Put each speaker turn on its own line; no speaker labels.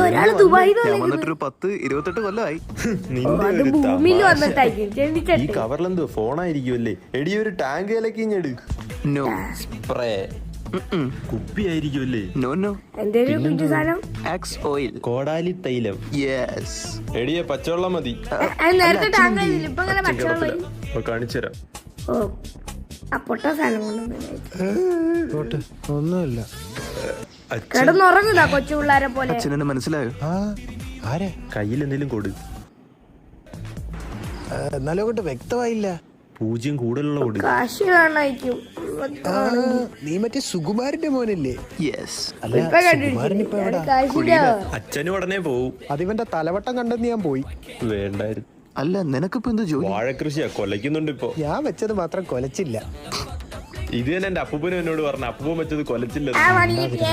ഒരാള് ദുബായിൽ
ഞാൻ വന്നിട്ടൊരു 10-28 കൊല്ലമായി.
ഭൂമിയിൽ വന്നിട്ടായിരിക്കും.
ഈ കവറിലെന്തോ ഫോണായിരിക്കുമല്ലേ? എടി ഒരു ടാങ്ക് കലക്കിഞ്ഞെട്.
നോ
സ്പ്രേ കുപ്പി ആയിരിക്കുമല്ലേ?
No no.
എന്തേലും കുഞ്ഞു സാധനം
ആക്സ് ഓയിൽ.
കോടാലി തൈലം.
യെസ്.
എടിയെ പച്ചവെള്ളം മതി.
നേരത്തെ ടാങ്ക് ആയിരുന്നില്ല, ഇപ്പൊ അങ്ങനെ പച്ചവെള്ളം.
കാണിച്ചുതരാം.
ഓ ആ പൊട്ട സാധനം കൊണ്ടു
ഒന്നുമില്ല.
കിടന്നുറങ്ങുതാ കൊച്ചു പിള്ളേരെ പോലെ.
അച്ഛനെ മനസ്സിലായോ?
ആരെ?
കയ്യിൽ എന്തെങ്കിലും കൊടു.
എന്നാലും കൊണ്ട് വ്യക്തമായില്ല.
0 കൂടുതലുള്ള കൊടു.
കാശ് കാണായിരിക്കും.
നീ മറ്റേ സുകുമാരന്റെ മോനല്ലേ?
യെസ്.
അല്ല,
ഇപ്പൊ
സുകുമാരൻ ഇപ്പൊ എവിടാ?
കാശിന്റെ
അച്ഛനും ഉടനെ പോവും.
അതിവന്റെ തലവട്ടം കണ്ടെന്ന് ഞാൻ പോയി.
വേണ്ടായിരുന്നു.
അല്ല നിനക്കിപ്പോ എന്ത് ജോലി?
വാഴക്കൃഷിയാ, കൊലയ്ക്കുന്നുണ്ട് ഇപ്പൊ.
ഞാൻ വെച്ചത് മാത്രം കൊലച്ചില്ല.
ഇത് തന്നെ എന്റെ അപ്പൂപ്പനും എന്നോട് പറഞ്ഞു. അപ്പൂപ്പൻ വെച്ചത് കൊലച്ചില്ല.
ആ വണ്ടിക്ക്